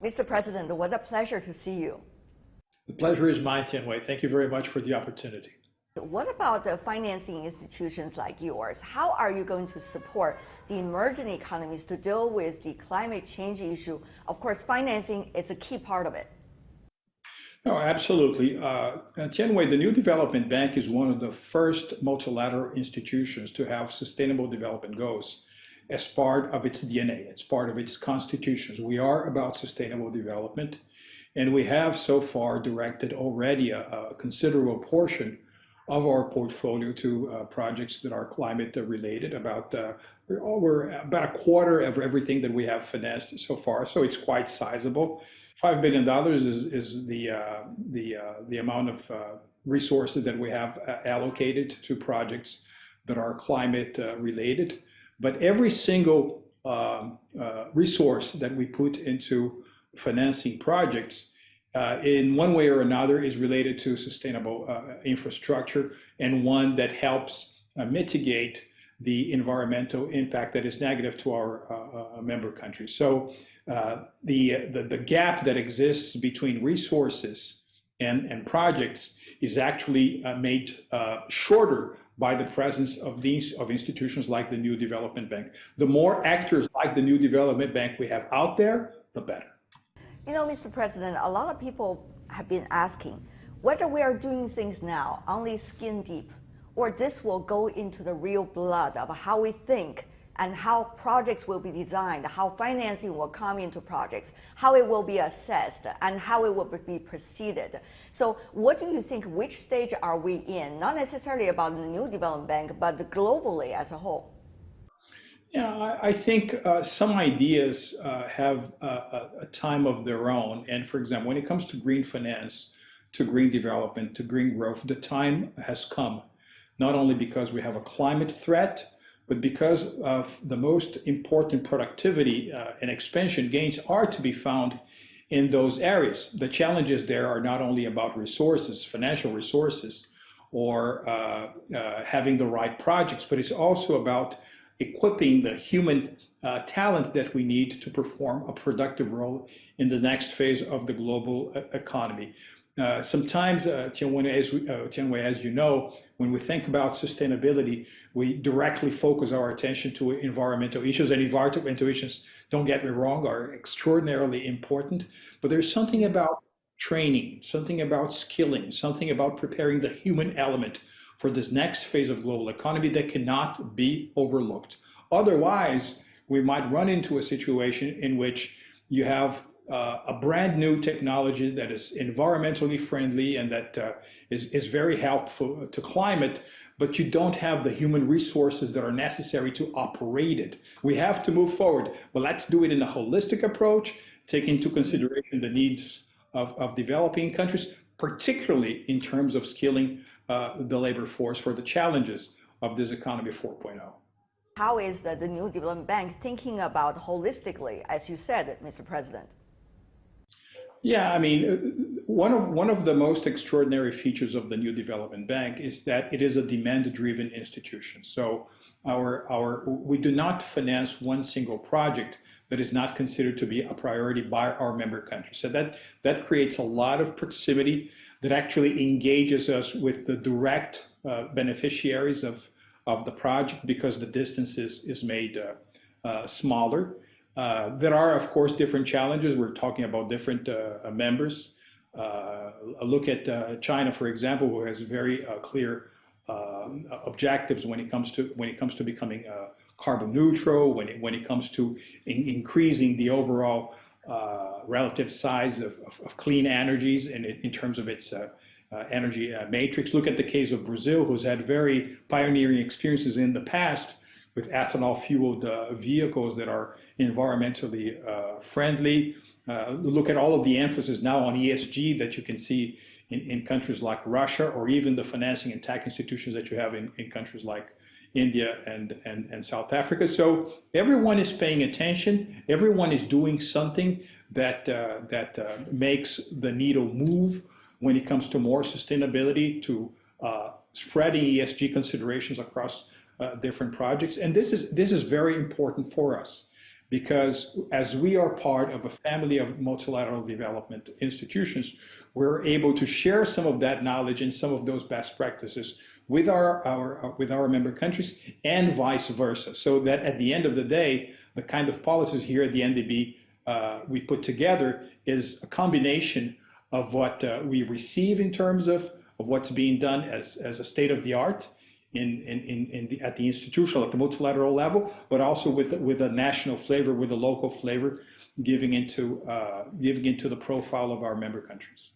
Mr. President, what a pleasure to see you. The pleasure is mine, Tianwei. Thank you very much for the opportunity. What about the financing institutions like yours? How are you going to support the emerging economies to deal with the climate change issue? Of course, financing is a key part of it. No, absolutely. Tianwei, the New Development Bank is one of the first multilateral institutions to have sustainable development goals as part of its DNA. It's part of its constitutions. We are about sustainable development, and we have so far directed already a considerable portion of our portfolio to projects that are climate related. We're about a quarter of everything that we have financed so far, so it's quite sizable. $5 billion is the amount of resources that we have allocated to projects that are climate related. But every single resource that we put into financing projects in one way or another is related to sustainable infrastructure, and one that helps mitigate the environmental impact that is negative to our member countries. So the gap that exists between resources and projects is actually made shorter by the presence of institutions like the New Development Bank. The more actors like the New Development Bank we have out there, the better. You know, Mr. President, a lot of people have been asking whether we are doing things now only skin deep, or this will go into the real blood of how we think and how projects will be designed, how financing will come into projects, how it will be assessed, and how it will be proceeded. So what do you think, which stage are we in? Not necessarily about the New Development Bank, but globally as a whole. Yeah, I think some ideas have a time of their own. And for example, when it comes to green finance, to green development, to green growth, the time has come, not only because we have a climate threat, but because of the most important productivity and expansion gains are to be found in those areas. The challenges there are not only about resources, financial resources, or having the right projects, but it's also about equipping the human talent that we need to perform a productive role in the next phase of the global economy. Sometimes, Tianwei, as you know, when we think about sustainability, we directly focus our attention to environmental issues, and environmental issues, don't get me wrong, are extraordinarily important, but there's something about training, something about skilling, something about preparing the human element for this next phase of global economy that cannot be overlooked. Otherwise, we might run into a situation in which you have a brand new technology that is environmentally friendly and that is very helpful to climate, but you don't have the human resources that are necessary to operate it. We have to move forward, but let's do it in a holistic approach, take into consideration the needs of developing countries, particularly in terms of skilling the labor force for the challenges of this economy 4.0. How is the New Development Bank thinking about holistically, as you said, Mr. President? Yeah, I mean, one of the most extraordinary features of the New Development Bank is that it is a demand-driven institution. So we do not finance one single project that is not considered to be a priority by our member countries. So that creates a lot of proximity that actually engages us with the direct beneficiaries of the project, because the distance is made smaller. There are, of course, different challenges. We're talking about different members. A look at China, for example, who has very clear objectives when it comes to becoming carbon neutral, when it comes to increasing the overall relative size of clean energies in terms of its energy matrix. Look at the case of Brazil, who's had very pioneering experiences in the past with ethanol-fueled vehicles that are environmentally friendly. Look at all of the emphasis now on ESG that you can see in countries like Russia, or even the financing and tech institutions that you have in countries like India and South Africa. So everyone is paying attention. Everyone is doing something that makes the needle move when it comes to more sustainability, to spreading ESG considerations across different projects. And this is very important for us, because as we are part of a family of multilateral development institutions, we're able to share some of that knowledge and some of those best practices with our member countries and vice versa, so that at the end of the day, the kind of policies here at the NDB we put together is a combination of what we receive in terms of what's being done as a state of the art at the institutional, at the multilateral level, but also with a national flavor, with a local flavor, giving into the profile of our member countries.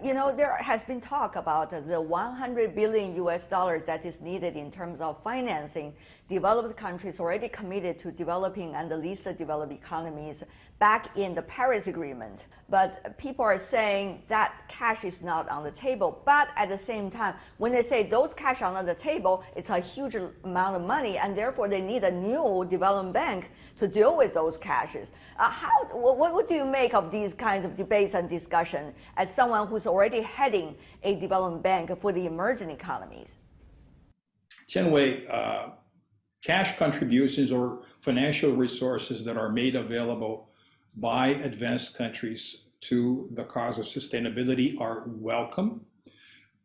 There has been talk about the 100 billion US dollars that is needed in terms of financing developed countries already committed to developing and the least developed economies back in the Paris Agreement. But people are saying that cash is not on the table. But at the same time, when they say those cash are on the table, it's a huge amount of money, and therefore they need a new development bank to deal with those cashes. What do you make of these kinds of debates and discussion as someone who's already heading a development bank for the emerging economies? Tianwei, cash contributions or financial resources that are made available by advanced countries to the cause of sustainability are welcome,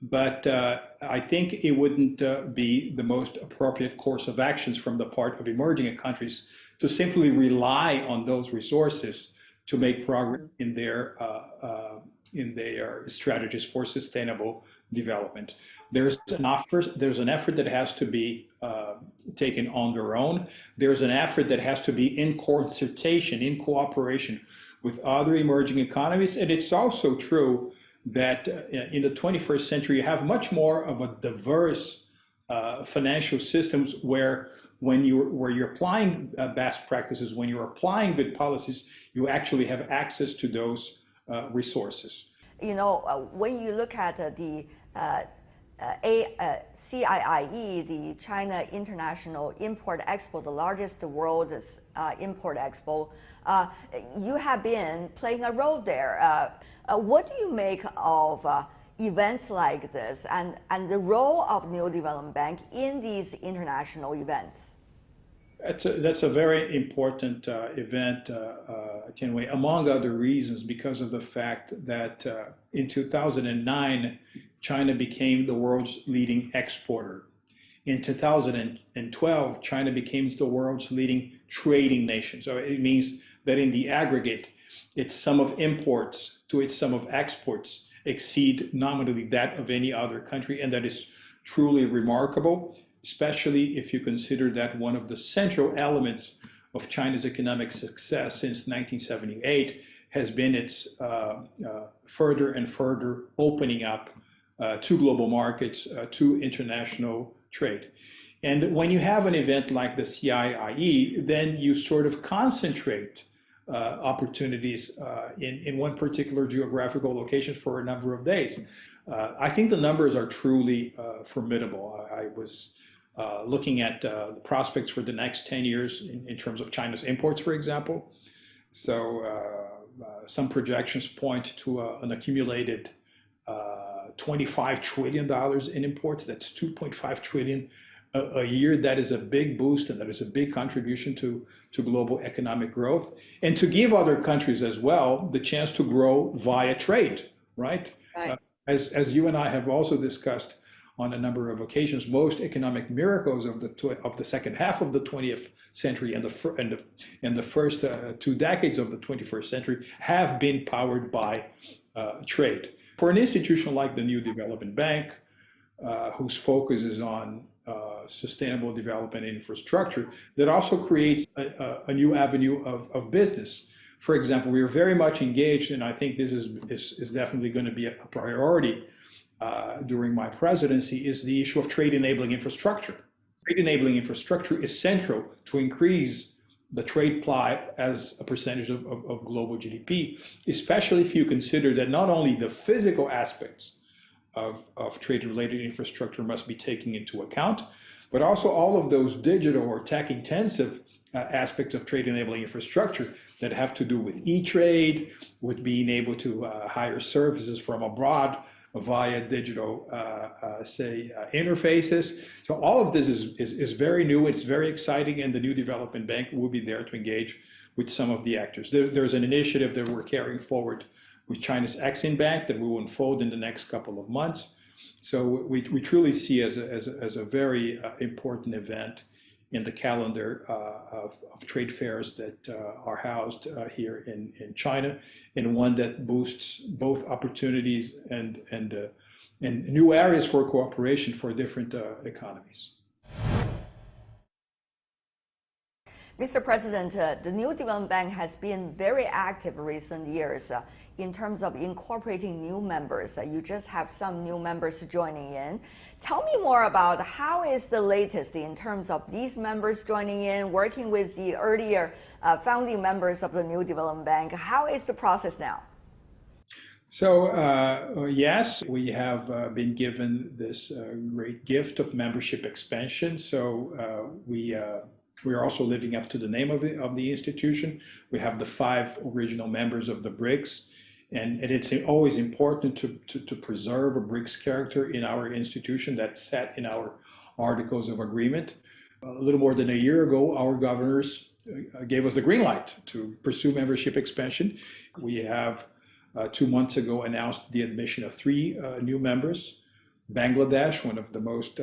but I think it wouldn't be the most appropriate course of actions from the part of emerging countries to simply rely on those resources to make progress in their strategies for sustainable development. There's an effort that has to be taken on their own. There's an effort that has to be in consultation, in cooperation with other emerging economies. And it's also true that in the 21st century, you have much more of a diverse financial systems where you're applying best practices, when you're applying good policies, you actually have access to those resources. When you look at the CIIE, the China International Import Expo, the largest world's import expo, you have been playing a role there. What do you make of events like this and the role of New Development Bank in these international events? That's a very important event, Tianwei, among other reasons, because of the fact that in 2009, China became the world's leading exporter. In 2012, China became the world's leading trading nation. So it means that in the aggregate, its sum of imports to its sum of exports exceed nominally that of any other country, and that is truly remarkable, especially if you consider that one of the central elements of China's economic success since 1978 has been its further and further opening up to global markets, to international trade. And when you have an event like the CIIE, then you sort of concentrate opportunities in one particular geographical location for a number of days. I think the numbers are truly formidable. I was looking at the prospects for the next 10 years in terms of China's imports, for example. So some projections point to an accumulated $25 trillion in imports. That's $2.5 trillion a year. That is a big boost, and that is a big contribution to global economic growth, and to give other countries as well the chance to grow via trade, right? Right. As you and I have also discussed on a number of occasions, most economic miracles of the second half of the 20th century and the first 2 decades of the 21st century have been powered by trade. For an institution like the New Development Bank, whose focus is on sustainable development infrastructure, that also creates a new avenue of business. For example, we are very much engaged, and I think this is definitely going to be a priority during my presidency, is the issue of trade enabling infrastructure. Trade enabling infrastructure is central to increase the trade pie as a percentage of global GDP, especially if you consider that not only the physical aspects of trade-related infrastructure must be taken into account, but also all of those digital or tech-intensive aspects of trade-enabling infrastructure that have to do with e-trade, with being able to hire services from abroad via digital, interfaces. So all of this is very new. It's very exciting, and the new development bank will be there to engage with some of the actors. There's an initiative that we're carrying forward with China's Exim Bank that will unfold in the next couple of months. So we truly see as a very important event in the calendar of trade fairs that are housed here in China, and one that boosts both opportunities and new areas for cooperation for different economies. Mr. President, the New Development Bank has been very active recent years in terms of incorporating new members. You just have some new members joining in. Tell me more about how is the latest in terms of these members joining in, working with the earlier founding members of the New Development Bank. How is the process now? So yes, we have been given this great gift of membership expansion. So we are also living up to the name of the institution. We have the 5 original members of the BRICS, and it's always important to preserve a BRICS character in our institution that's set in our Articles of Agreement. A little more than a year ago, our governors gave us the green light to pursue membership expansion. We have 2 months ago announced the admission of 3 new members. Bangladesh, one of the most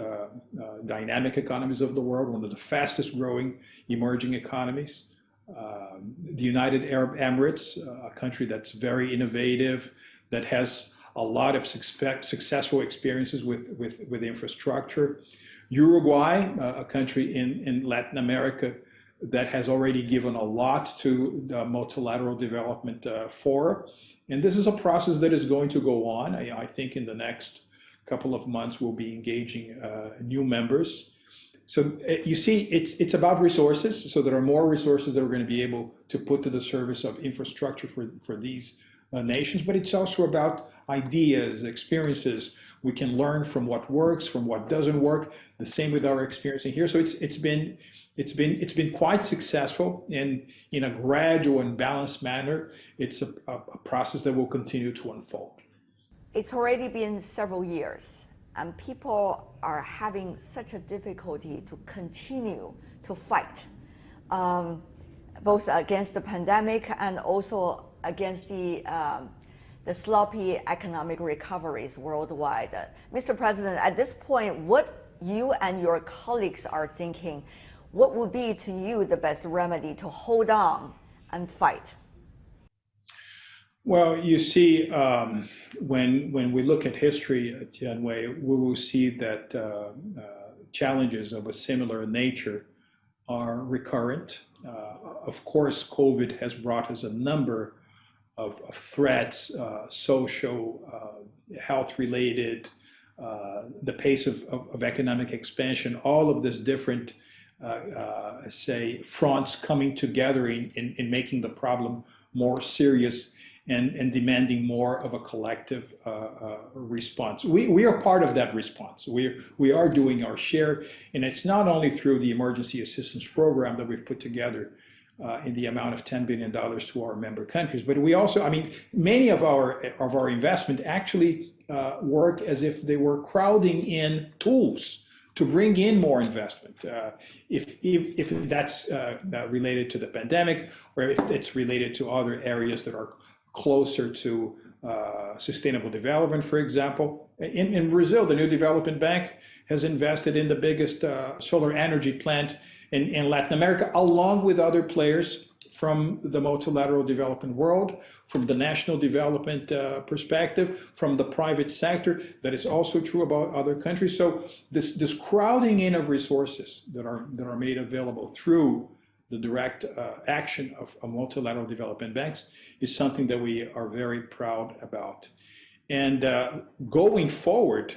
dynamic economies of the world, one of the fastest growing emerging economies. The United Arab Emirates, a country that's very innovative, that has a lot of successful experiences with infrastructure. Uruguay, a country in Latin America that has already given a lot to the multilateral development forum. And this is a process that is going to go on. I think in the next couple of months we'll be engaging new members. So you see, it's about resources. So there are more resources that we're going to be able to put to the service of infrastructure for these nations, but it's also about ideas, experiences. We can learn from what works, from what doesn't work. The same with our experience in here. So it's been quite successful in a gradual and balanced manner. It's a process that will continue to unfold. It's already been several years, and people are having such a difficulty to continue to fight, both against the pandemic and also against the sloppy economic recoveries worldwide. Mr. President, at this point, what you and your colleagues are thinking, what would be to you the best remedy to hold on and fight? Well, you see, when we look at history, Tianwei, we will see that challenges of a similar nature are recurrent. Of course, COVID has brought us a number of threats, social, health-related, the pace of economic expansion, all of this different, fronts coming together in making the problem more serious and demanding more of a collective response. We are part of that response. We are doing our share, and it's not only through the emergency assistance program that we've put together in the amount of $10 billion to our member countries, but we also, many of our investment actually work as if they were crowding in tools to bring in more investment. If that's related to the pandemic, or if it's related to other areas that are closer to sustainable development, for example. In Brazil, the New Development Bank has invested in the biggest solar energy plant in Latin America, along with other players from the multilateral development world, from the national development perspective, from the private sector. That is also true about other countries. So this crowding in of resources that are made available through the direct action of multilateral development banks is something that we are very proud about. And going forward,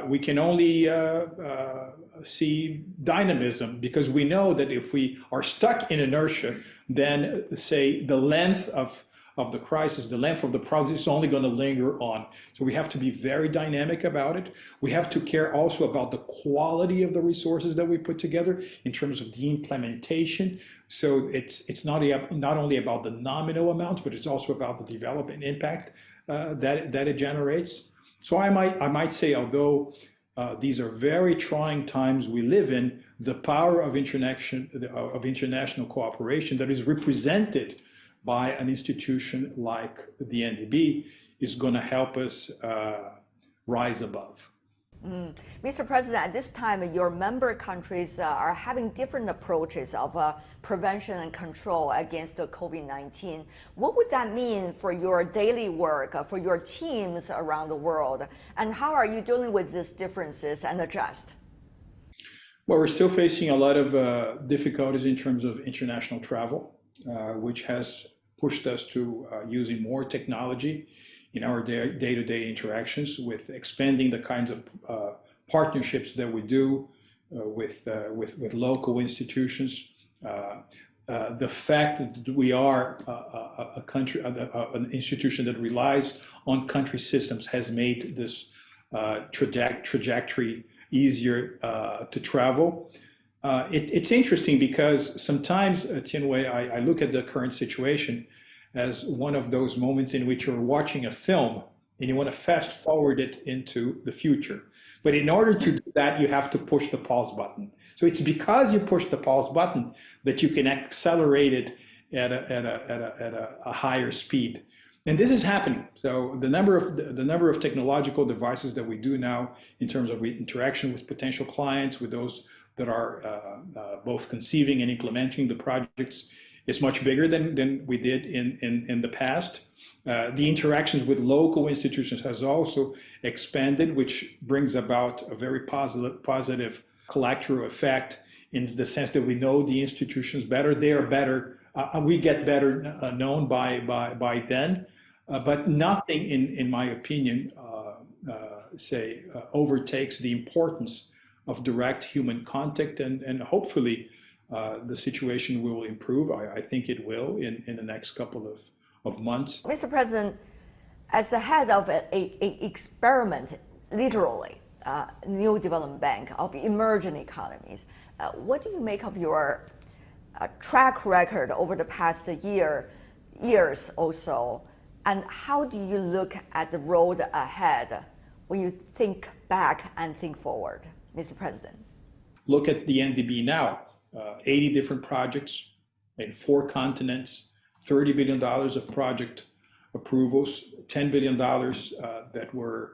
we can only see dynamism, because we know that if we are stuck in inertia, then the length of the crisis, the length of the problem is only going to linger on. So we have to be very dynamic about it. We have to care also about the quality of the resources that we put together in terms of the implementation. So it's not only about the nominal amounts, but it's also about the development impact that it generates. So I might say, although these are very trying times we live in, the power of international cooperation that is represented by an institution like the NDB is going to help us rise above. Mr. President, at this time, your member countries are having different approaches of prevention and control against the COVID-19. What would that mean for your daily work, for your teams around the world? And how are you dealing with these differences and adjust? Well, we're still facing a lot of difficulties in terms of international travel, which has pushed us to using more technology in our day-to-day interactions, with expanding the kinds of partnerships that we do with local institutions. The fact that we are a country, an institution that relies on country systems has made this trajectory easier to travel. It's interesting because sometimes, Tianwei, I look at the current situation as one of those moments in which you're watching a film and you want to fast forward it into the future. But in order to do that, you have to push the pause button. So it's because you push the pause button that you can accelerate it at a higher speed. And this is happening. So the number of technological devices that we do now in terms of interaction with potential clients, with those that are both conceiving and implementing the projects, is much bigger than we did in the past. The interactions with local institutions has also expanded, which brings about a very positive collateral effect in the sense that we know the institutions better, they are better, we get better known by then. But nothing, in my opinion, overtakes the importance of direct human contact, and hopefully the situation will improve. I think it will in the next couple of months. Mr. President, as the head of an experiment, literally, new development bank of emerging economies, what do you make of your track record over the past years or so? And how do you look at the road ahead when you think back and think forward, Mr. President? Look at the NDB now. 80 different projects in 4 continents, $30 billion of project approvals, $10 billion that were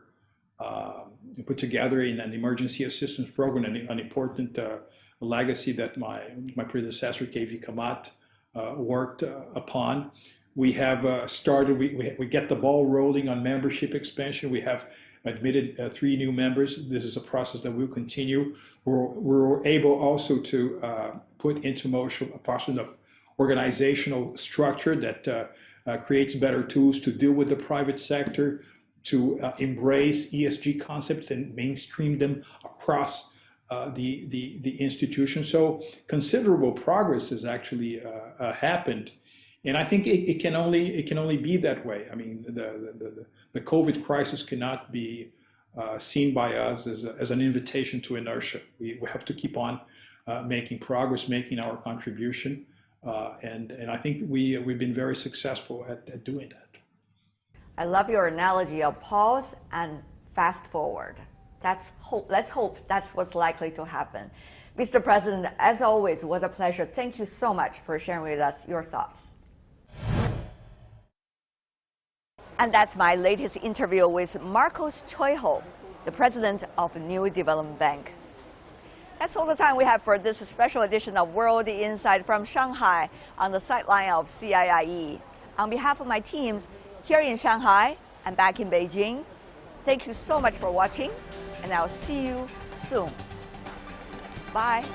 put together in an emergency assistance program, an important legacy that my predecessor, KV Kamat, worked upon. We have started, we get the ball rolling on membership expansion. We have admitted 3 new members. This is a process that will continue. We're able also to put into motion a process of organizational structure that creates better tools to deal with the private sector, to embrace ESG concepts and mainstream them across the institution. So considerable progress has actually happened. And I think it can only be that way. I mean, the COVID crisis cannot be seen by us as an invitation to inertia. We have to keep on making progress, making our contribution, and I think we've been very successful at doing that. I love your analogy of pause and fast forward. That's hope. Let's hope that's what's likely to happen. Mr. President, as always, what a pleasure. Thank you so much for sharing with us your thoughts. And that's my latest interview with Marcos Choiho, the president of New Development Bank. That's all the time we have for this special edition of World Insight from Shanghai on the sideline of CIIE. On behalf of my teams here in Shanghai and back in Beijing, thank you so much for watching, and I'll see you soon. Bye.